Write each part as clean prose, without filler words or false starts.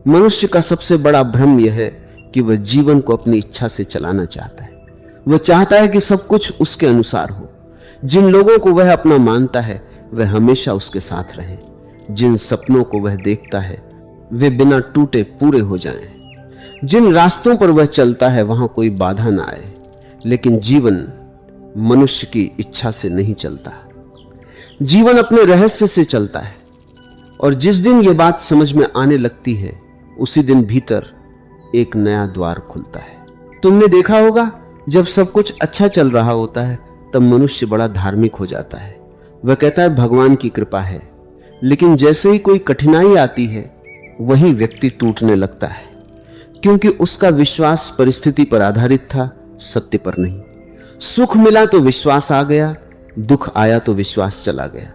मनुष्य का सबसे बड़ा भ्रम यह है कि वह जीवन को अपनी इच्छा से चलाना चाहता है। वह चाहता है कि सब कुछ उसके अनुसार हो। जिन लोगों को वह अपना मानता है वह हमेशा उसके साथ रहे। जिन सपनों को वह देखता है वे बिना टूटे पूरे हो जाएं। जिन रास्तों पर वह चलता है वहां कोई बाधा ना आए। लेकिन जीवन मनुष्य की इच्छा से नहीं चलता। जीवन अपने रहस्य से चलता है। और जिस दिन यह बात समझ में आने लगती है उसी दिन भीतर एक नया द्वार खुलता है। तुमने देखा होगा, जब सब कुछ अच्छा चल रहा होता है तब मनुष्य बड़ा धार्मिक हो जाता है। वह कहता है भगवान की कृपा है। लेकिन जैसे ही कोई कठिनाई आती है वही व्यक्ति टूटने लगता है, क्योंकि उसका विश्वास परिस्थिति पर आधारित था, सत्य पर नहीं। सुख मिला तो विश्वास आ गया, दुख आया तो विश्वास चला गया।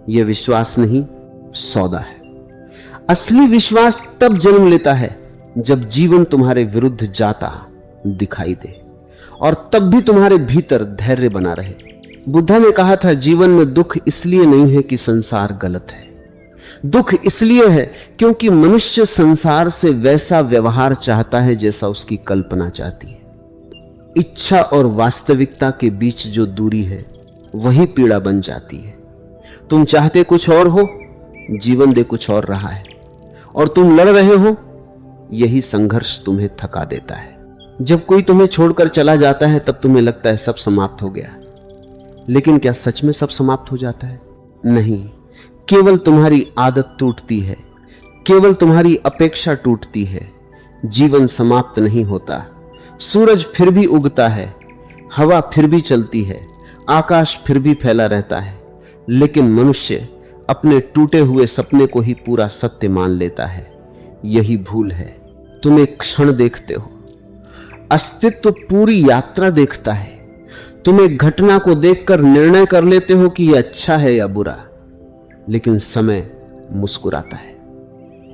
यह विश्वास नहीं, सौदा है। असली विश्वास तब जन्म लेता है जब जीवन तुम्हारे विरुद्ध जाता दिखाई दे, और तब भी तुम्हारे भीतर धैर्य बना रहे। बुद्धा ने कहा था, जीवन में दुख इसलिए नहीं है कि संसार गलत है। दुख इसलिए है क्योंकि मनुष्य संसार से वैसा व्यवहार चाहता है जैसा उसकी कल्पना चाहती है। इच्छा और वास्तविकता के बीच जो दूरी है वही पीड़ा बन जाती है। तुम चाहते कुछ और हो, जीवन दे कुछ और रहा है, और तुम लड़ रहे हो। यही संघर्ष तुम्हें थका देता है। जब कोई तुम्हें छोड़कर चला जाता है तब तुम्हें लगता है सब समाप्त हो गया। लेकिन क्या सच में सब समाप्त हो जाता है? नहीं, केवल तुम्हारी आदत टूटती है, केवल तुम्हारी अपेक्षा टूटती है। जीवन समाप्त नहीं होता। सूरज फिर भी उगता है, हवा फिर भी चलती है, आकाश फिर भी फैला रहता है। लेकिन मनुष्य अपने टूटे हुए सपने को ही पूरा सत्य मान लेता है। यही भूल है। तुम एक क्षण देखते हो, अस्तित्व पूरी यात्रा देखता है। तुम एक घटना को देखकर निर्णय कर लेते हो कि यह अच्छा है या बुरा। लेकिन समय मुस्कुराता है,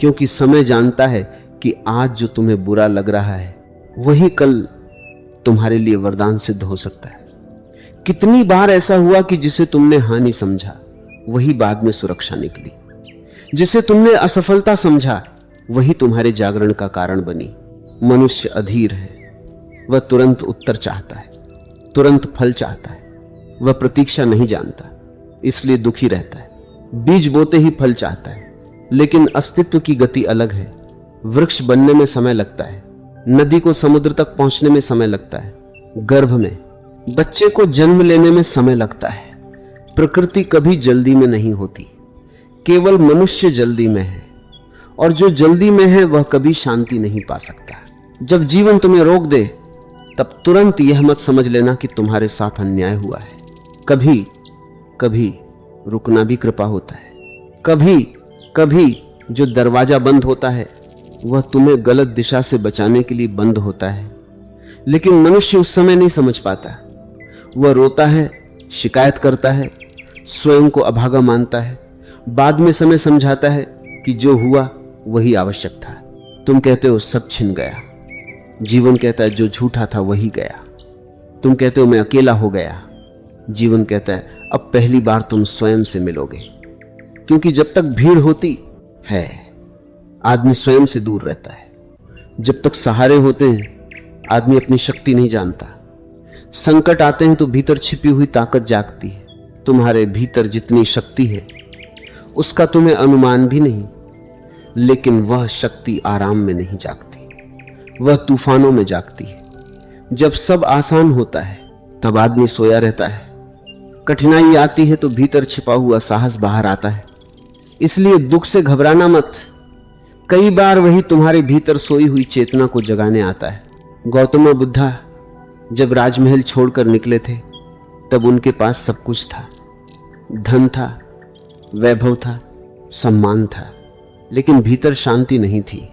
क्योंकि समय जानता है कि आज जो तुम्हें बुरा लग रहा है वही कल तुम्हारे लिए वरदान सिद्ध हो सकता है। कितनी बार ऐसा हुआ कि जिसे तुमने हानि समझा वही बाद में सुरक्षा निकली। जिसे तुमने असफलता समझा वही तुम्हारे जागरण का कारण बनी। मनुष्य अधीर है। वह तुरंत उत्तर चाहता है, तुरंत फल चाहता है। वह प्रतीक्षा नहीं जानता, इसलिए दुखी रहता है। बीज बोते ही फल चाहता है। लेकिन अस्तित्व की गति अलग है। वृक्ष बनने में समय लगता है, नदी को समुद्र तक पहुंचने में समय लगता है, गर्भ में बच्चे को जन्म लेने में समय लगता है। प्रकृति कभी जल्दी में नहीं होती, केवल मनुष्य जल्दी में है, और जो जल्दी में है वह कभी शांति नहीं पा सकता। जब जीवन तुम्हें रोक दे तब तुरंत यह मत समझ लेना कि तुम्हारे साथ अन्याय हुआ है। कभी कभी रुकना भी कृपा होता है। कभी कभी जो दरवाजा बंद होता है वह तुम्हें गलत दिशा से बचाने के लिए बंद होता है। लेकिन मनुष्य उस समय नहीं समझ पाता। वह रोता है, शिकायत करता है, स्वयं को अभागा मानता है। बाद में समय समझाता है कि जो हुआ वही आवश्यक था। तुम कहते हो सब छिन गया। जीवन कहता है जो झूठा था वही गया। तुम कहते हो मैं अकेला हो गया। जीवन कहता है अब पहली बार तुम स्वयं से मिलोगे। क्योंकि जब तक भीड़ होती है आदमी स्वयं से दूर रहता है। जब तक सहारे होते हैं आदमी अपनी शक्ति नहीं जानता। संकट आते हैं तो भीतर छिपी हुई ताकत जागती है। तुम्हारे भीतर जितनी शक्ति है उसका तुम्हें अनुमान भी नहीं। लेकिन वह शक्ति आराम में नहीं जागती, वह तूफानों में जागती है। जब सब आसान होता है तब आदमी सोया रहता है। कठिनाई आती है तो भीतर छिपा हुआ साहस बाहर आता है। इसलिए दुख से घबराना मत। कई बार वही तुम्हारे भीतर सोई हुई चेतना को जगाने आता है। गौतम बुद्धा जब राजमहल छोड़कर निकले थे तब उनके पास सब कुछ था। धन था, वैभव था, सम्मान था, लेकिन भीतर शांति नहीं थी।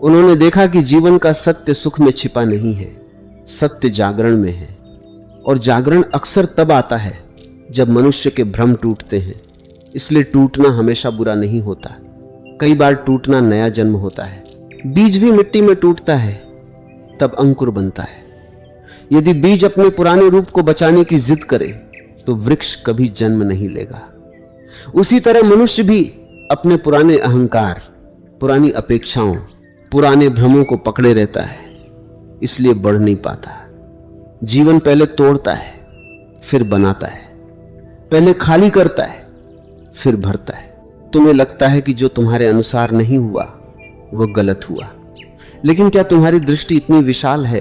उन्होंने देखा कि जीवन का सत्य सुख में छिपा नहीं है, सत्य जागरण में है। और जागरण अक्सर तब आता है जब मनुष्य के भ्रम टूटते हैं। इसलिए टूटना हमेशा बुरा नहीं होता। कई बार टूटना नया जन्म होता है। बीज भी मिट्टी में टूटता है तब अंकुर बनता है। यदि बीज अपने पुराने रूप को बचाने की जिद करे तो वृक्ष कभी जन्म नहीं लेगा। उसी तरह मनुष्य भी अपने पुराने अहंकार, पुरानी अपेक्षाओं, पुराने भ्रमों को पकड़े रहता है, इसलिए बढ़ नहीं पाता। जीवन पहले तोड़ता है, फिर बनाता है, पहले खाली करता है, फिर भरता है। तुम्हें लगता है कि जो तुम्हारे अनुसार नहीं हुआ वो गलत हुआ, लेकिन क्या तुम्हारी दृष्टि इतनी विशाल है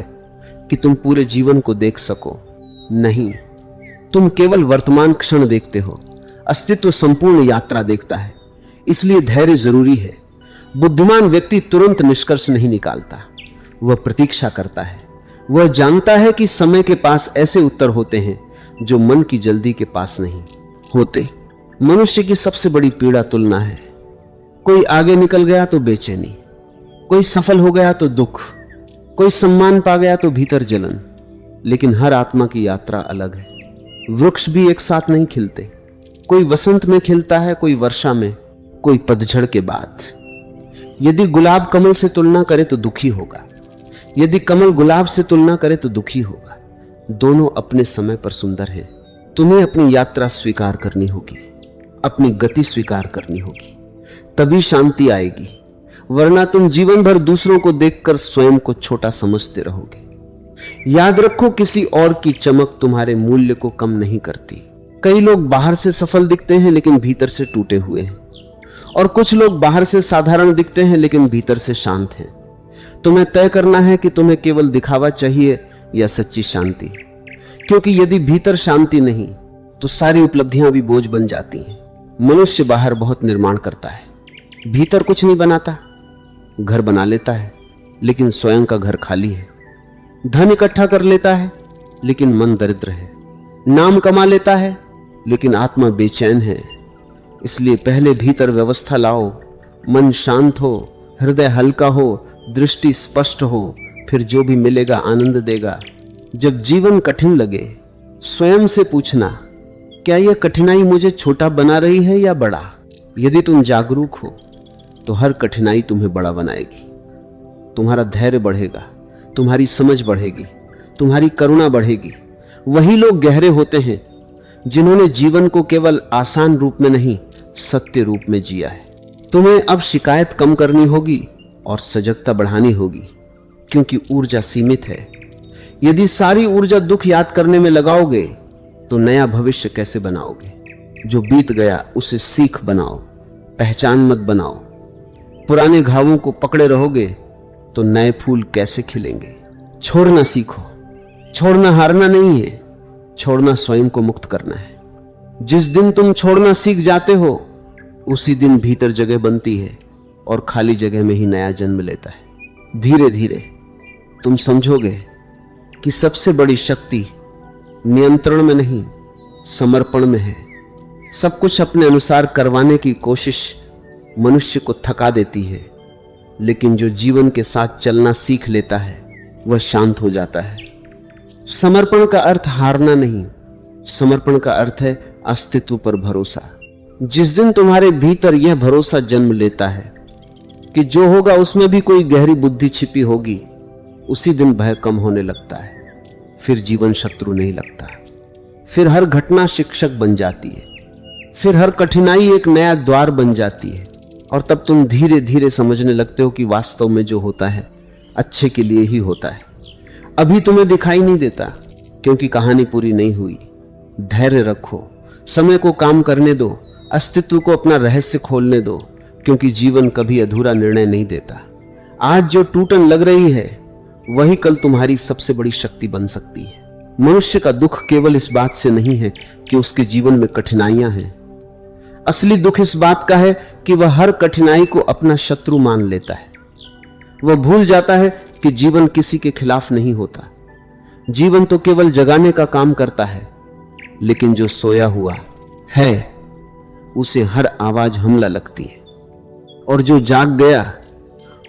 कि तुम पूरे जीवन को देख सको? नहीं, तुम केवल वर्तमान क्षण देखते हो। अस्तित्व संपूर्ण यात्रा देखता है, इसलिए धैर्य जरूरी है। बुद्धिमान व्यक्ति तुरंत निष्कर्ष नहीं निकालता, वह प्रतीक्षा करता है। वह जानता है कि समय के पास ऐसे उत्तर होते हैं जो मन की जल्दी के पास नहीं होते। मनुष्य की सबसे बड़ी पीड़ा तुलना है। कोई आगे निकल गया तो बेचैनी, कोई सफल हो गया तो दुख, कोई सम्मान पा गया तो भीतर जलन। लेकिन हर आत्मा की यात्रा अलग है। वृक्ष भी एक साथ नहीं खिलते, कोई वसंत में खिलता है, कोई वर्षा में, कोई पतझड़ के बाद। यदि गुलाब कमल से तुलना करे तो दुखी होगा, यदि कमल गुलाब से तुलना करे तो दुखी होगा। दोनों अपने समय पर सुंदर हैं। तुम्हें अपनी यात्रा स्वीकार करनी होगी, अपनी गति स्वीकार करनी होगी, तभी शांति आएगी। वरना तुम जीवन भर दूसरों को देखकर स्वयं को छोटा समझते रहोगे। याद रखो, किसी और की चमक तुम्हारे मूल्य को कम नहीं करती। कई लोग बाहर से सफल दिखते हैं लेकिन भीतर से टूटे हुए हैं, और कुछ लोग बाहर से साधारण दिखते हैं लेकिन भीतर से शांत हैं। तुम्हें तय करना है कि तुम्हें केवल दिखावा चाहिए या सच्ची शांति, क्योंकि यदि भीतर शांति नहीं तो सारी उपलब्धियां भी बोझ बन जाती हैं। मनुष्य बाहर बहुत निर्माण करता है, भीतर कुछ नहीं बनाता। घर बना लेता है लेकिन स्वयं का घर खाली है। धन इकट्ठा कर लेता है लेकिन मन दरिद्र है। नाम कमा लेता है लेकिन आत्मा बेचैन है। इसलिए पहले भीतर व्यवस्था लाओ, मन शांत हो, हृदय हल्का हो, दृष्टि स्पष्ट हो, फिर जो भी मिलेगा आनंद देगा। जब जीवन कठिन लगे, स्वयं से पूछना, क्या यह कठिनाई मुझे छोटा बना रही है या बड़ा? यदि तुम जागरूक हो तो हर कठिनाई तुम्हें बड़ा बनाएगी। तुम्हारा धैर्य बढ़ेगा, तुम्हारी समझ बढ़ेगी, तुम्हारी करुणा बढ़ेगी। वही लोग गहरे होते हैं जिन्होंने जीवन को केवल आसान रूप में नहीं, सत्य रूप में जिया है। तुम्हें अब शिकायत कम करनी होगी और सजगता बढ़ानी होगी, क्योंकि ऊर्जा सीमित है। यदि सारी ऊर्जा दुख याद करने में लगाओगे तो नया भविष्य कैसे बनाओगे? जो बीत गया उसे सीख बनाओ, पहचान मत बनाओ। पुराने घावों को पकड़े रहोगे तो नए फूल कैसे खिलेंगे? छोड़ना सीखो। छोड़ना हारना नहीं है, छोड़ना स्वयं को मुक्त करना है। जिस दिन तुम छोड़ना सीख जाते हो उसी दिन भीतर जगह बनती है और खाली जगह में ही नया जन्म लेता है। धीरे धीरे तुम समझोगे कि सबसे बड़ी शक्ति नियंत्रण में नहीं, समर्पण में है। सब कुछ अपने अनुसार करवाने की कोशिश मनुष्य को थका देती है, लेकिन जो जीवन के साथ चलना सीख लेता है वह शांत हो जाता है। समर्पण का अर्थ हारना नहीं, समर्पण का अर्थ है अस्तित्व पर भरोसा। जिस दिन तुम्हारे भीतर यह भरोसा जन्म लेता है कि जो होगा उसमें भी कोई गहरी बुद्धि छिपी होगी, उसी दिन भय कम होने लगता है। फिर जीवन शत्रु नहीं लगता, फिर हर घटना शिक्षक बन जाती है, फिर हर कठिनाई एक नया द्वार बन जाती है। और तब तुम धीरे धीरे समझने लगते हो कि वास्तव में जो होता है अच्छे के लिए ही होता है। अभी तुम्हें दिखाई नहीं देता क्योंकि कहानी पूरी नहीं हुई। धैर्य रखो, समय को काम करने दो, अस्तित्व को अपना रहस्य खोलने दो, क्योंकि जीवन कभी अधूरा निर्णय नहीं देता। आज जो टूटन लग रही है वही कल तुम्हारी सबसे बड़ी शक्ति बन सकती है। मनुष्य का दुख केवल इस बात से नहीं है कि उसके जीवन में कठिनाइयां हैं। असली दुख इस बात का है कि वह हर कठिनाई को अपना शत्रु मान लेता है। वह भूल जाता है कि जीवन किसी के खिलाफ नहीं होता। जीवन तो केवल जगाने का काम करता है, लेकिन जो सोया हुआ है उसे हर आवाज हमला लगती है, और जो जाग गया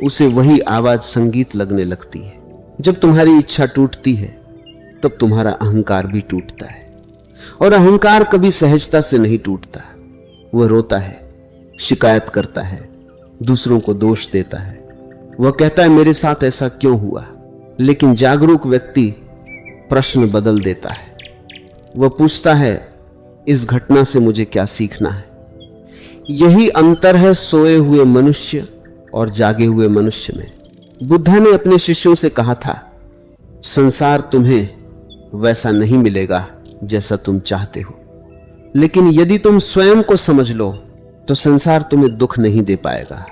उसे वही आवाज संगीत लगने लगती है। जब तुम्हारी इच्छा टूटती है तब तुम्हारा अहंकार भी टूटता है, और अहंकार कभी सहजता से नहीं टूटता। वह रोता है, शिकायत करता है, दूसरों को दोष देता है। वह कहता है मेरे साथ ऐसा क्यों हुआ? लेकिन जागरूक व्यक्ति प्रश्न बदल देता है। वह पूछता है इस घटना से मुझे क्या सीखना है? यही अंतर है सोए हुए मनुष्य और जागे हुए मनुष्य में। बुद्धा ने अपने शिष्यों से कहा था, संसार तुम्हें वैसा नहीं मिलेगा जैसा तुम चाहते हो, लेकिन यदि तुम स्वयं को समझ लो तो संसार तुम्हें दुख नहीं दे पाएगा,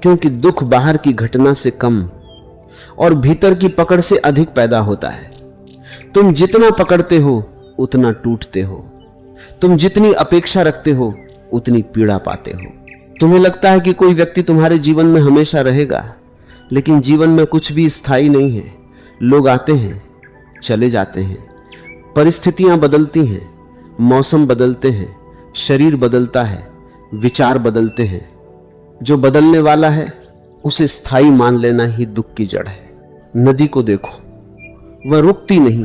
क्योंकि दुख बाहर की घटना से कम और भीतर की पकड़ से अधिक पैदा होता है। तुम जितना पकड़ते हो उतना टूटते हो, तुम जितनी अपेक्षा रखते हो उतनी पीड़ा पाते हो। तुम्हें लगता है कि कोई व्यक्ति तुम्हारे जीवन में हमेशा रहेगा, लेकिन जीवन में कुछ भी स्थायी नहीं है। लोग आते हैं, चले जाते हैं, परिस्थितियां बदलती हैं, मौसम बदलते हैं, शरीर बदलता है, विचार बदलते हैं। जो बदलने वाला है उसे स्थायी मान लेना ही दुख की जड़ है। नदी को देखो, वह रुकती नहीं।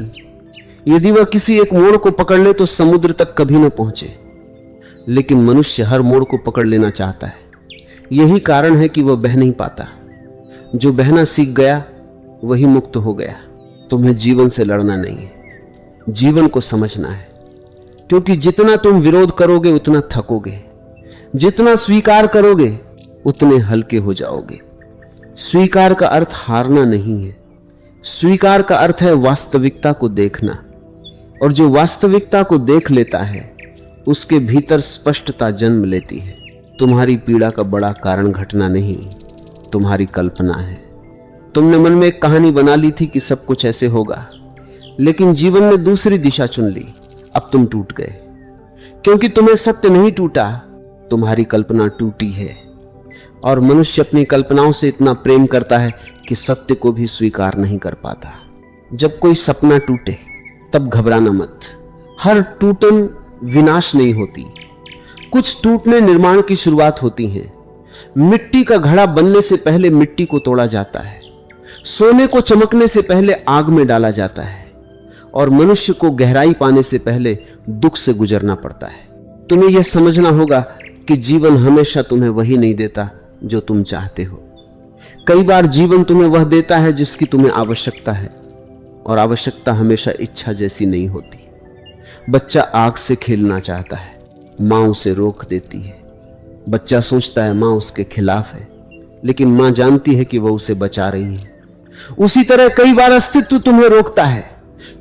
यदि वह किसी एक मोड़ को पकड़ ले तो समुद्र तक कभी न पहुंचे, लेकिन मनुष्य हर मोड़ को पकड़ लेना चाहता है। यही कारण है कि वह बह नहीं पाता। जो बहना सीख गया वही मुक्त हो गया। तुम्हें जीवन से लड़ना नहीं है, जीवन को समझना है, क्योंकि जितना तुम विरोध करोगे उतना थकोगे, जितना स्वीकार करोगे उतने हल्के हो जाओगे। स्वीकार का अर्थ हारना नहीं है, स्वीकार का अर्थ है वास्तविकता को देखना, और जो वास्तविकता को देख लेता है उसके भीतर स्पष्टता जन्म लेती है। तुम्हारी पीड़ा का बड़ा कारण घटना नहीं, तुम्हारी कल्पना है। तुमने मन में एक कहानी बना ली थी कि सब कुछ ऐसे होगा, लेकिन जीवन ने दूसरी दिशा चुन ली। अब तुम टूट गए, क्योंकि तुम्हें सत्य नहीं टूटा, तुम्हारी कल्पना टूटी है। और मनुष्य अपनी कल्पनाओं से इतना प्रेम करता है कि सत्य को भी स्वीकार नहीं कर पाता। जब कोई सपना टूटे तब घबराना मत। हर टूटन विनाश नहीं होती, कुछ टूटने निर्माण की शुरुआत होती है। मिट्टी का घड़ा बनने से पहले मिट्टी को तोड़ा जाता है, सोने को चमकने से पहले आग में डाला जाता है, और मनुष्य को गहराई पाने से पहले दुख से गुजरना पड़ता है। तुम्हें यह समझना होगा कि जीवन हमेशा तुम्हें वही नहीं देता जो तुम चाहते हो। कई बार जीवन तुम्हें वह देता है जिसकी तुम्हें आवश्यकता है, और आवश्यकता हमेशा इच्छा जैसी नहीं होती। बच्चा आग से खेलना चाहता है, माँ उसे रोक देती है। बच्चा सोचता है माँ उसके खिलाफ है, लेकिन माँ जानती है कि वह उसे बचा रही है। उसी तरह कई बार अस्तित्व तुम्हें रोकता है,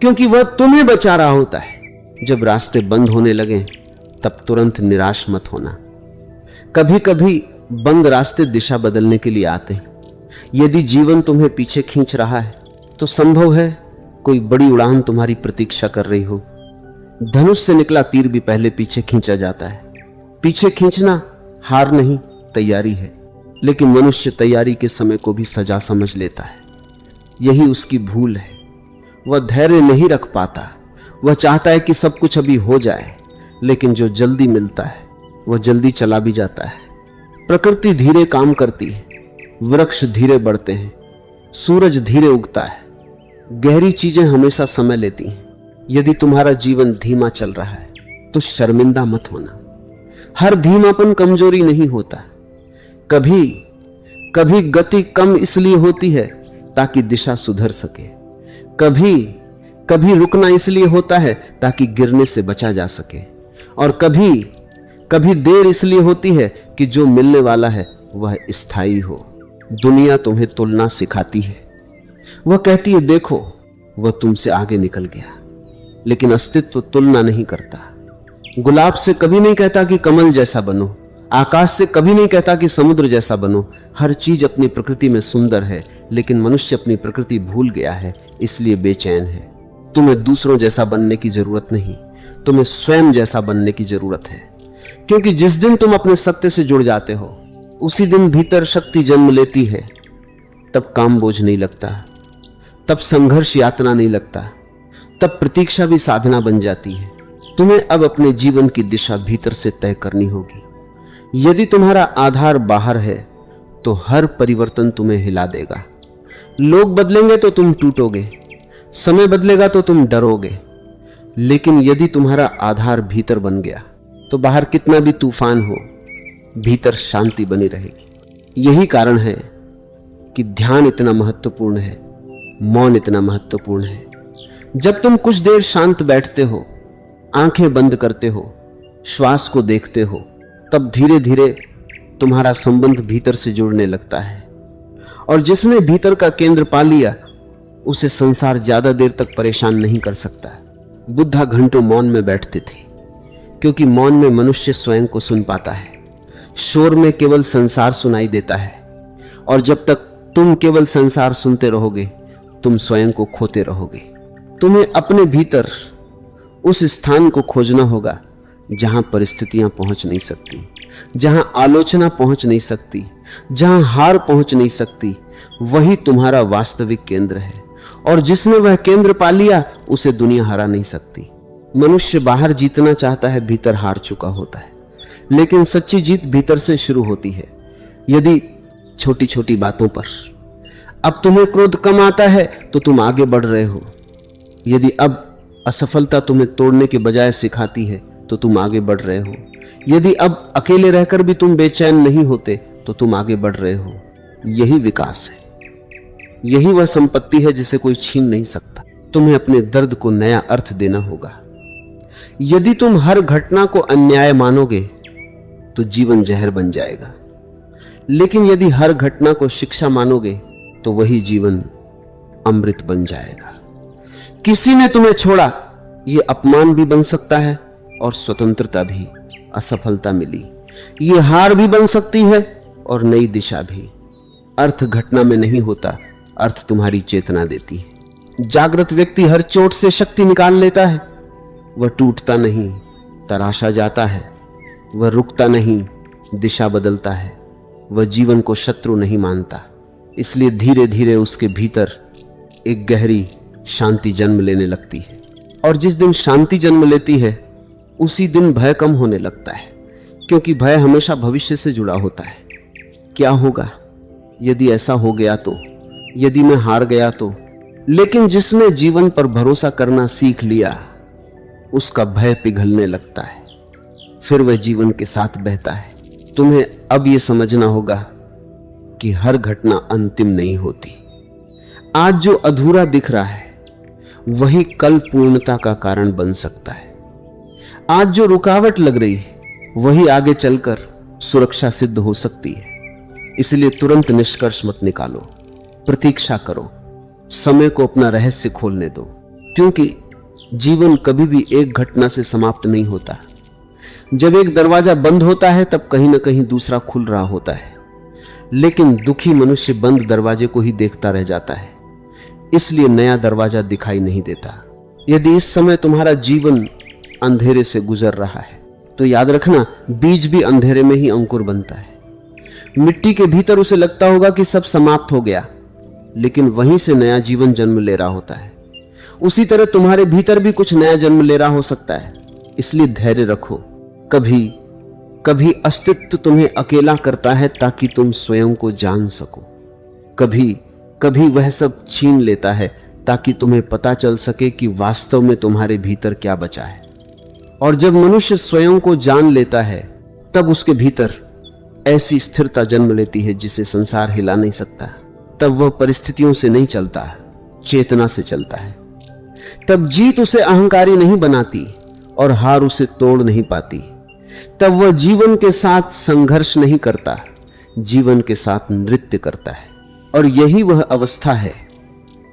क्योंकि वह तुम्हें बचा रहा होता है। जब रास्ते बंद होने लगे तब तुरंत निराश मत होना। कभी कभी बंद रास्ते दिशा बदलने के लिए आते हैं। यदि जीवन तुम्हें पीछे खींच रहा है तो संभव है कोई बड़ी उड़ान तुम्हारी प्रतीक्षा कर रही हो। धनुष से निकला तीर भी पहले पीछे खींचा जाता है। पीछे खींचना हार नहीं, तैयारी है, लेकिन मनुष्य तैयारी के समय को भी सजा समझ लेता है। यही उसकी भूल है। वह धैर्य नहीं रख पाता। वह चाहता है कि सब कुछ अभी हो जाए, लेकिन जो जल्दी मिलता है वह जल्दी चला भी जाता है। प्रकृति धीरे काम करती है, वृक्ष धीरे बढ़ते हैं, सूरज धीरे उगता है। गहरी चीजें हमेशा समय लेती हैं। यदि तुम्हारा जीवन धीमा चल रहा है तो शर्मिंदा मत होना। हर धीमापन कमजोरी नहीं होता। कभी कभी गति कम इसलिए होती है ताकि दिशा सुधर सके। कभी कभी रुकना इसलिए होता है ताकि गिरने से बचा जा सके। और कभी कभी देर इसलिए होती है कि जो मिलने वाला है वह स्थायी हो। दुनिया तुम्हें तुलना सिखाती है। वह कहती है देखो वह तुमसे आगे निकल गया, लेकिन अस्तित्व तुलना नहीं करता। गुलाब से कभी नहीं कहता कि कमल जैसा बनो, आकाश से कभी नहीं कहता कि समुद्र जैसा बनो। हर चीज अपनी प्रकृति में सुंदर है, लेकिन मनुष्य अपनी प्रकृति भूल गया है, इसलिए बेचैन है। तुम्हें दूसरों जैसा बनने की जरूरत नहीं, तुम्हें स्वयं जैसा बनने की जरूरत है। क्योंकि जिस दिन तुम अपने सत्य से जुड़ जाते हो उसी दिन भीतर शक्ति जन्म लेती है। तब काम बोझ नहीं लगता, तब संघर्ष यातना नहीं लगता, तब प्रतीक्षा भी साधना बन जाती है। तुम्हें अब अपने जीवन की दिशा भीतर से तय करनी होगी। यदि तुम्हारा आधार बाहर है तो हर परिवर्तन तुम्हें हिला देगा। लोग बदलेंगे तो तुम टूटोगे, समय बदलेगा तो तुम डरोगे, लेकिन यदि तुम्हारा आधार भीतर बन गया तो बाहर कितना भी तूफान हो, भीतर शांति बनी रहेगी। यही कारण है कि ध्यान इतना महत्वपूर्ण है, मौन इतना महत्वपूर्ण है। जब तुम कुछ देर शांत बैठते हो, आंखें बंद करते हो, श्वास को देखते हो, तब धीरे धीरे तुम्हारा संबंध भीतर से जुड़ने लगता है। और जिसने भीतर का केंद्र पा लिया उसे संसार ज्यादा देर तक परेशान नहीं कर सकता। बुद्धा घंटों मौन में बैठते थे, क्योंकि मौन में मनुष्य स्वयं को सुन पाता है। शोर में केवल संसार सुनाई देता है, और जब तक तुम केवल संसार सुनते रहोगे तुम स्वयं को खोते रहोगे। तुम्हें अपने भीतर उस स्थान को खोजना होगा जहां परिस्थितियां पहुंच नहीं सकती, जहां आलोचना पहुंच नहीं सकती, जहां हार पहुंच नहीं सकती। वही तुम्हारा वास्तविक केंद्र है, और जिसने वह केंद्र पा लिया उसे दुनिया हरा नहीं सकती। मनुष्य बाहर जीतना चाहता है, भीतर हार चुका होता है। लेकिन सच्ची जीत भीतर से शुरू होती है। यदि छोटी छोटी बातों पर अब तुम्हें क्रोध कम आता है तो तुम आगे बढ़ रहे हो। यदि अब असफलता तुम्हें तोड़ने के बजाय सिखाती है तो तुम आगे बढ़ रहे हो। यदि अब अकेले रहकर भी तुम बेचैन नहीं होते तो तुम आगे बढ़ रहे हो। यही विकास है, यही वह संपत्ति है जिसे कोई छीन नहीं सकता। तुम्हें अपने दर्द को नया अर्थ देना होगा। यदि तुम हर घटना को अन्याय मानोगे तो जीवन जहर बन जाएगा, लेकिन यदि हर घटना को शिक्षा मानोगे तो वही जीवन अमृत बन जाएगा। किसी ने तुम्हें छोड़ा, यह अपमान भी बन सकता है और स्वतंत्रता भी। असफलता मिली, यह हार भी बन सकती है और नई दिशा भी। अर्थ घटना में नहीं होता, अर्थ तुम्हारी चेतना देती है। जागृत व्यक्ति हर चोट से शक्ति निकाल लेता है। वह टूटता नहीं, तराशा जाता है। वह रुकता नहीं, दिशा बदलता है। वह जीवन को शत्रु नहीं मानता। इसलिए धीरे धीरे उसके भीतर एक गहरी शांति जन्म लेने लगती है। और जिस दिन शांति जन्म लेती है उसी दिन भय कम होने लगता है, क्योंकि भय हमेशा भविष्य से जुड़ा होता है। क्या होगा यदि ऐसा हो गया तो, यदि मैं हार गया तो। लेकिन जिसने जीवन पर भरोसा करना सीख लिया उसका भय पिघलने लगता है, फिर वह जीवन के साथ बहता है। तुम्हें अब यह समझना होगा कि हर घटना अंतिम नहीं होती। आज जो अधूरा दिख रहा है वही कल पूर्णता का कारण बन सकता है। आज जो रुकावट लग रही है वही आगे चलकर सुरक्षा सिद्ध हो सकती है। इसलिए तुरंत निष्कर्ष मत निकालो, प्रतीक्षा करो, समय को अपना रहस्य खोलने दो, क्योंकि जीवन कभी भी एक घटना से समाप्त नहीं होता। जब एक दरवाजा बंद होता है तब कहीं ना कहीं दूसरा खुल रहा होता है, लेकिन दुखी मनुष्य बंद दरवाजे को ही देखता रह जाता है, इसलिए नया दरवाजा दिखाई नहीं देता। यदि इस समय तुम्हारा जीवन अंधेरे से गुजर रहा है तो याद रखना, बीज भी अंधेरे में ही अंकुर बनता है। मिट्टी के भीतर उसे लगता होगा कि सब समाप्त हो गया, लेकिन वहीं से नया जीवन जन्म ले रहा होता है। उसी तरह तुम्हारे भीतर भी कुछ नया जन्म ले रहा हो सकता है। इसलिए धैर्य रखो। कभी कभी अस्तित्व तुम्हें अकेला करता है ताकि तुम स्वयं को जान सको। कभी कभी वह सब छीन लेता है ताकि तुम्हें पता चल सके कि वास्तव में तुम्हारे भीतर क्या बचा है। और जब मनुष्य स्वयं को जान लेता है तब उसके भीतर ऐसी स्थिरता जन्म लेती है जिसे संसार हिला नहीं सकता। तब वह परिस्थितियों से नहीं चलता, चेतना से चलता है। तब जीत उसे अहंकारी नहीं बनाती और हार उसे तोड़ नहीं पाती। तब वह जीवन के साथ संघर्ष नहीं करता, जीवन के साथ नृत्य करता है। और यही वह अवस्था है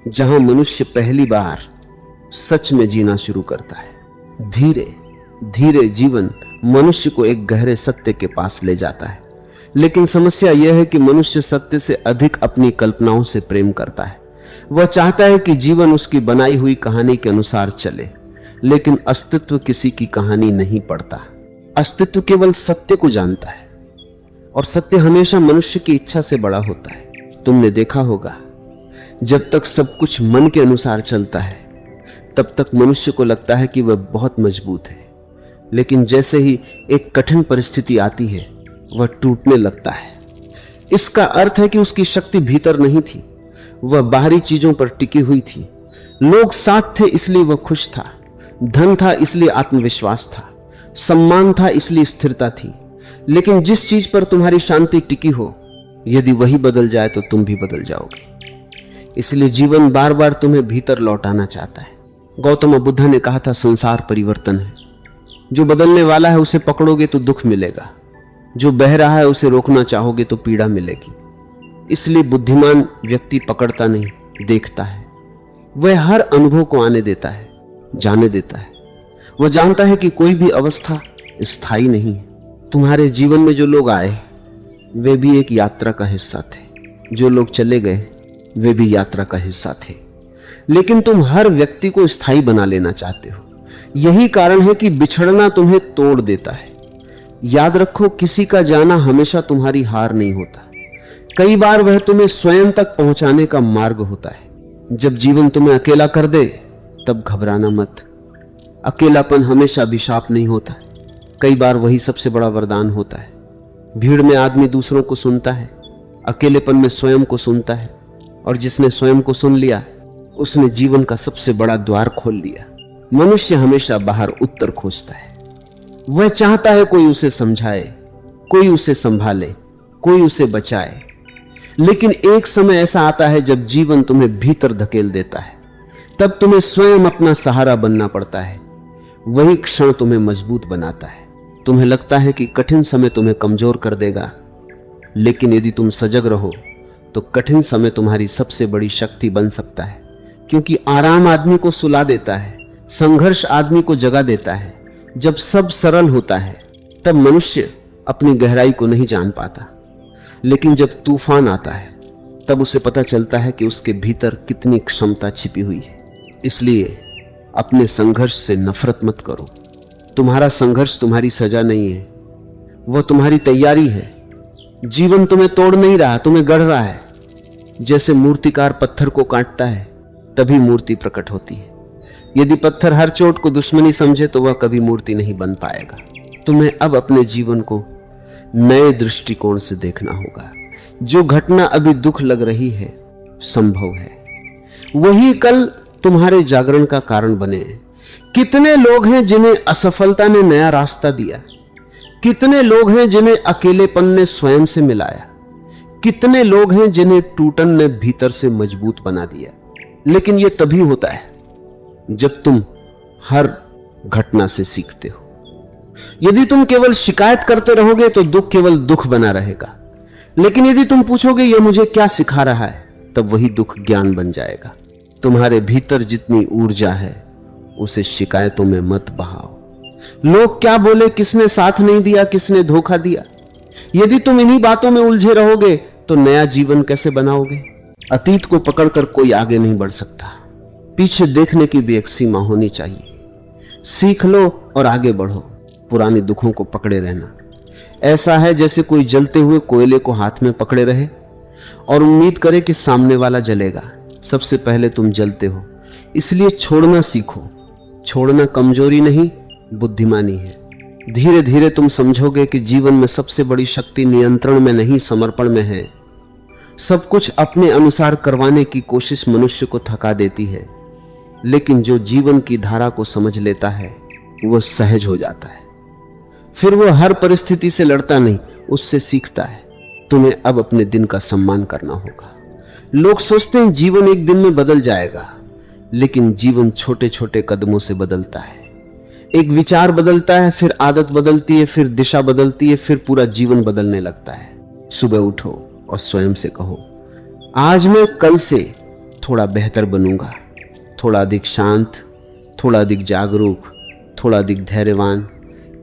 जहां मनुष्य पहली बार सच में जीना शुरू करता है। धीरे धीरे जीवन मनुष्य को एक गहरे सत्य के पास ले जाता है। लेकिन समस्या यह है कि मनुष्य सत्य से अधिक अपनी कल्पनाओं से प्रेम करता है। वह चाहता है कि जीवन उसकी बनाई हुई कहानी के अनुसार चले, लेकिन अस्तित्व किसी की कहानी नहीं पढ़ता। अस्तित्व केवल सत्य को जानता है, और सत्य हमेशा मनुष्य की इच्छा से बड़ा होता है। तुमने देखा होगा, जब तक सब कुछ मन के अनुसार चलता है तब तक मनुष्य को लगता है कि वह बहुत मजबूत है, लेकिन जैसे ही एक कठिन परिस्थिति आती है वह टूटने लगता है। इसका अर्थ है कि उसकी शक्ति भीतर नहीं थी, वह बाहरी चीजों पर टिकी हुई थी। लोग साथ थे इसलिए वह खुश था, धन था इसलिए आत्मविश्वास था, सम्मान था इसलिए स्थिरता थी। लेकिन जिस चीज पर तुम्हारी शांति टिकी हो, यदि वही बदल जाए तो तुम भी बदल जाओगे। इसलिए जीवन बार बार तुम्हें भीतर लौटाना चाहता है। गौतम बुद्ध ने कहा था, संसार परिवर्तन है, जो बदलने वाला है उसे पकड़ोगे तो दुख मिलेगा, जो बह रहा है उसे रोकना चाहोगे तो पीड़ा मिलेगी। इसलिए बुद्धिमान व्यक्ति पकड़ता नहीं, देखता है। वह हर अनुभव को आने देता है, जाने देता है। वह जानता है कि कोई भी अवस्था स्थायी नहीं है। तुम्हारे जीवन में जो लोग आए वे भी एक यात्रा का हिस्सा थे, जो लोग चले गए वे भी यात्रा का हिस्सा थे। लेकिन तुम हर व्यक्ति को स्थायी बना लेना चाहते हो। यही कारण है कि बिछड़ना तुम्हें तोड़ देता है। याद रखो, किसी का जाना हमेशा तुम्हारी हार नहीं होता। कई बार वह तुम्हें स्वयं तक पहुंचाने का मार्ग होता है। जब जीवन तुम्हें अकेला कर दे तब घबराना मत। अकेलापन हमेशा अभिशाप नहीं होता, कई बार वही सबसे बड़ा वरदान होता है। भीड़ में आदमी दूसरों को सुनता है, अकेलेपन में स्वयं को सुनता है, और जिसने स्वयं को सुन लिया उसने जीवन का सबसे बड़ा द्वार खोल लिया। मनुष्य हमेशा बाहर उत्तर खोजता है। वह चाहता है कोई उसे समझाए, कोई उसे संभाले, कोई उसे बचाए। लेकिन एक समय ऐसा आता है जब जीवन तुम्हें भीतर धकेल देता है। तब तुम्हें स्वयं अपना सहारा बनना पड़ता है। वही क्षण तुम्हें मजबूत बनाता है। तुम्हें लगता है कि कठिन समय तुम्हें कमजोर कर देगा, लेकिन यदि तुम सजग रहो तो कठिन समय तुम्हारी सबसे बड़ी शक्ति बन सकता है। क्योंकि आराम आदमी को सुला देता है, संघर्ष आदमी को जगा देता है। जब सब सरल होता है तब मनुष्य अपनी गहराई को नहीं जान पाता, लेकिन जब तूफान आता है तब उसे पता चलता है कि उसके भीतर कितनी क्षमता छिपी हुई है। इसलिए अपने संघर्ष से नफरत मत करो। तुम्हारा संघर्ष तुम्हारी सजा नहीं है, वह तुम्हारी तैयारी है। जीवन तुम्हें तोड़ नहीं रहा, तुम्हें गढ़ रहा है। जैसे मूर्तिकार पत्थर को काटता है तभी मूर्ति प्रकट होती है। यदि पत्थर हर चोट को दुश्मनी समझे तो वह कभी मूर्ति नहीं बन पाएगा। तुम्हें अब अपने जीवन को नए दृष्टिकोण से देखना होगा। जो घटना अभी दुख लग रही है संभव है, वही कल तुम्हारे जागरण का कारण बने। कितने लोग हैं जिन्हें असफलता ने नया रास्ता दिया, कितने लोग हैं जिन्हें अकेलेपन ने स्वयं से मिलाया, कितने लोग हैं जिन्हें टूटन ने भीतर से मजबूत बना दिया। लेकिन यह तभी होता है जब तुम हर घटना से सीखते हो। यदि तुम केवल शिकायत करते रहोगे तो दुख केवल दुख बना रहेगा, लेकिन यदि तुम पूछोगे यह मुझे क्या सिखा रहा है, तब वही दुख ज्ञान बन जाएगा। तुम्हारे भीतर जितनी ऊर्जा है उसे शिकायतों में मत बहाओ। लोग क्या बोले, किसने साथ नहीं दिया, किसने धोखा दिया, यदि तुम इन्हीं बातों में उलझे रहोगे तो नया जीवन कैसे बनाओगे? अतीत को पकड़कर कोई आगे नहीं बढ़ सकता। पीछे देखने की भी एक सीमा होनी चाहिए। सीख लो और आगे बढ़ो। पुराने दुखों को पकड़े रहना ऐसा है जैसे कोई जलते हुए कोयले को हाथ में पकड़े रहे और उम्मीद करे कि सामने वाला जलेगा। सबसे पहले तुम जलते हो, इसलिए छोड़ना सीखो। छोड़ना कमजोरी नहीं, बुद्धिमानी है। धीरे धीरे तुम समझोगे कि जीवन में सबसे बड़ी शक्ति नियंत्रण में नहीं, समर्पण में है। सब कुछ अपने अनुसार करवाने की कोशिश मनुष्य को थका देती है, लेकिन जो जीवन की धारा को समझ लेता है वह सहज हो जाता है। फिर वह हर परिस्थिति से लड़ता नहीं, उससे सीखता है। तुम्हें अब अपने दिन का सम्मान करना होगा। लोग सोचते हैं जीवन एक दिन में बदल जाएगा, लेकिन जीवन छोटे छोटे कदमों से बदलता है। एक विचार बदलता है, फिर आदत बदलती है, फिर दिशा बदलती है, फिर पूरा जीवन बदलने लगता है। सुबह उठो और स्वयं से कहो, आज मैं कल से थोड़ा बेहतर बनूंगा, थोड़ा अधिक शांत, थोड़ा अधिक जागरूक, थोड़ा अधिक धैर्यवान।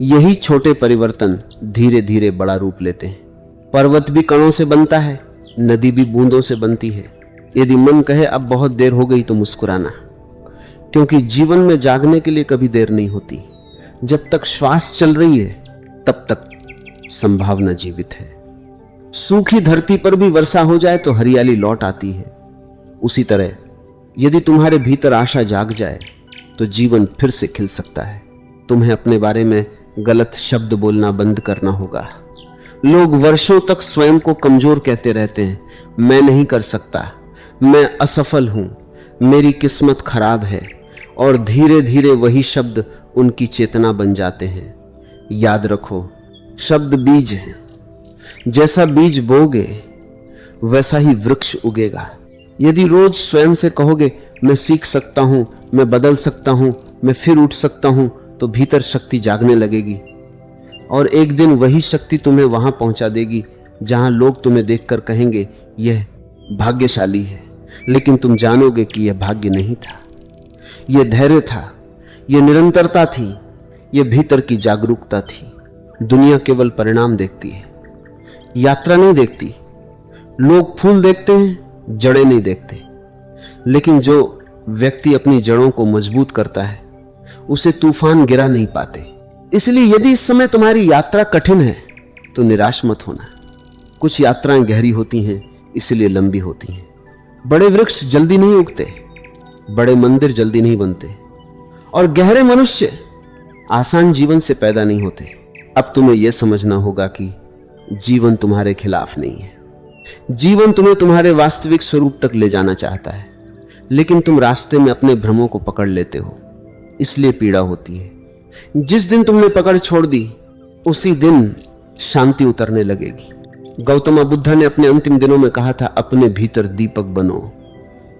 यही छोटे परिवर्तन धीरे धीरे बड़ा रूप लेते हैं। पर्वत भी कणों से बनता है, नदी भी बूंदों से बनती है। यदि मन कहे अब बहुत देर हो गई तो मुस्कुराना, क्योंकि जीवन में जागने के लिए कभी देर नहीं होती। जब तक श्वास चल रही है तब तक संभावना जीवित है। सूखी धरती पर भी वर्षा हो जाए तो हरियाली लौट आती है। उसी तरह यदि तुम्हारे भीतर आशा जाग जाए तो जीवन फिर से खिल सकता है। तुम्हें अपने बारे में गलत शब्द बोलना बंद करना होगा। लोग वर्षों तक स्वयं को कमजोर कहते रहते हैं, मैं नहीं कर सकता, मैं असफल हूं, मेरी किस्मत खराब है, और धीरे धीरे वही शब्द उनकी चेतना बन जाते हैं। याद रखो, शब्द बीज हैं। जैसा बीज बोगे वैसा ही वृक्ष उगेगा। यदि रोज स्वयं से कहोगे मैं सीख सकता हूं, मैं बदल सकता हूं, मैं फिर उठ सकता हूं, तो भीतर शक्ति जागने लगेगी। और एक दिन वही शक्ति तुम्हें वहां पहुंचा देगी जहां लोग तुम्हें देखकर कहेंगे यह भाग्यशाली है, लेकिन तुम जानोगे कि यह भाग्य नहीं था, यह धैर्य था, यह निरंतरता थी, यह भीतर की जागरूकता थी। दुनिया केवल परिणाम देखती है, यात्रा नहीं देखती। लोग फूल देखते हैं, जड़ें नहीं देखते। लेकिन जो व्यक्ति अपनी जड़ों को मजबूत करता है उसे तूफान गिरा नहीं पाते। इसलिए यदि इस समय तुम्हारी यात्रा कठिन है तो निराश मत होना। कुछ यात्राएं गहरी होती हैं, इसलिए लंबी होती हैं। बड़े वृक्ष जल्दी नहीं उगते, बड़े मंदिर जल्दी नहीं बनते, और गहरे मनुष्य आसान जीवन से पैदा नहीं होते। अब तुम्हें यह समझना होगा कि जीवन तुम्हारे खिलाफ नहीं है। जीवन तुम्हें तुम्हारे वास्तविक स्वरूप तक ले जाना चाहता है, लेकिन तुम रास्ते में अपने भ्रमों को पकड़ लेते हो, इसलिए पीड़ा होती है। जिस दिन तुमने पकड़ छोड़ दी उसी दिन शांति उतरने लगेगी। गौतम बुद्ध ने अपने अंतिम दिनों में कहा था, अपने भीतर दीपक बनो।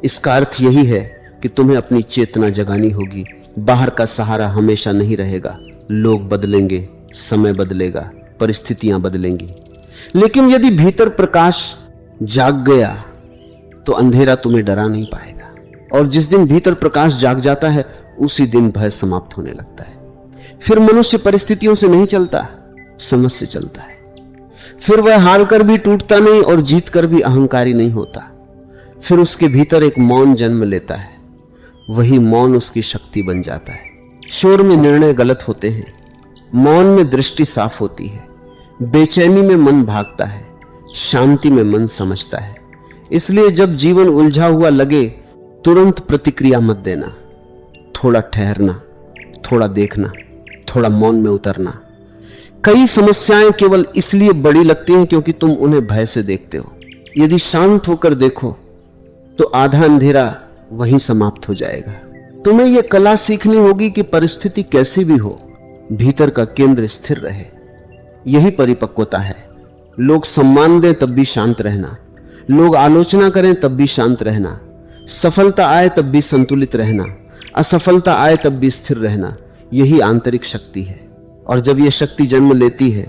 इसका अर्थ यही है कि तुम्हें अपनी चेतना जगानी होगी। बाहर का सहारा हमेशा नहीं रहेगा। लोग बदलेंगे, समय बदलेगा, परिस्थितियां बदलेंगी, लेकिन यदि भीतर प्रकाश जाग गया तो अंधेरा तुम्हें डरा नहीं पाएगा। और जिस दिन भीतर प्रकाश जाग जाता है उसी दिन भय समाप्त होने लगता है। फिर मनुष्य परिस्थितियों से नहीं चलता, समझ से चलता है। फिर वह हार कर भी टूटता नहीं और जीत कर भी अहंकारी नहीं होता। फिर उसके भीतर एक मौन जन्म लेता है। वही मौन उसकी शक्ति बन जाता है। शोर में निर्णय गलत होते हैं, मौन में दृष्टि साफ होती है। बेचैनी में मन भागता है, शांति में मन समझता है। इसलिए जब जीवन उलझा हुआ लगे तुरंत प्रतिक्रिया मत देना। थोड़ा ठहरना, थोड़ा देखना, थोड़ा मौन में उतरना। कई समस्याएं केवल इसलिए बड़ी लगती हैं क्योंकि तुम उन्हें भय से देखते हो। यदि शांत होकर देखो तो आधा अंधेरा वहीं समाप्त हो जाएगा। तुम्हें यह कला सीखनी होगी कि परिस्थिति कैसी भी हो, भीतर का केंद्र स्थिर रहे। यही परिपक्वता है। लोग सम्मान दें तब भी शांत रहना, लोग आलोचना करें तब भी शांत रहना, सफलता आए तब भी संतुलित रहना, असफलता आए तब भी स्थिर रहना। यही आंतरिक शक्ति है। और जब यह शक्ति जन्म लेती है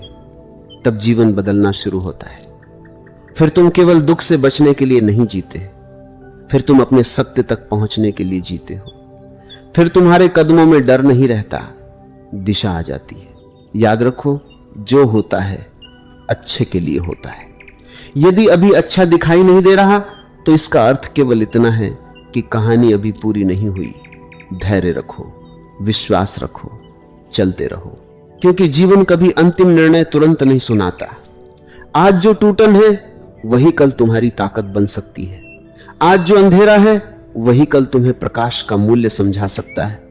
तब जीवन बदलना शुरू होता है। फिर तुम केवल दुख से बचने के लिए नहीं जीते, फिर तुम अपने सत्य तक पहुंचने के लिए जीते हो। फिर तुम्हारे कदमों में डर नहीं रहता, दिशा आ जाती है। याद रखो, जो होता है अच्छे के लिए होता है। यदि अभी अच्छा दिखाई नहीं दे रहा तो इसका अर्थ केवल इतना है कि कहानी अभी पूरी नहीं हुई। धैर्य रखो, विश्वास रखो, चलते रहो, क्योंकि जीवन कभी अंतिम निर्णय तुरंत नहीं सुनाता। आज जो टूटन है वही कल तुम्हारी ताकत बन सकती है। आज जो अंधेरा है वही कल तुम्हें प्रकाश का मूल्य समझा सकता है।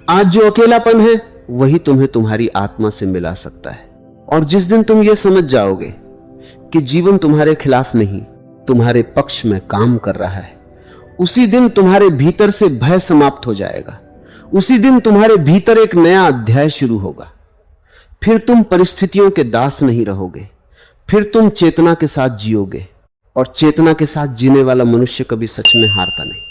आज जो अकेलापन है वही तुम्हें तुम्हारी आत्मा से मिला सकता है। और जिस दिन तुम ये समझ जाओगे कि जीवन तुम्हारे खिलाफ नहीं, तुम्हारे पक्ष में काम कर रहा है, उसी दिन तुम्हारे भीतर से भय समाप्त हो जाएगा। उसी दिन तुम्हारे भीतर एक नया अध्याय शुरू होगा। फिर तुम परिस्थितियों के दास नहीं रहोगे, फिर तुम चेतना के साथ जियोगे। और चेतना के साथ जीने वाला मनुष्य कभी सच में हारता नहीं।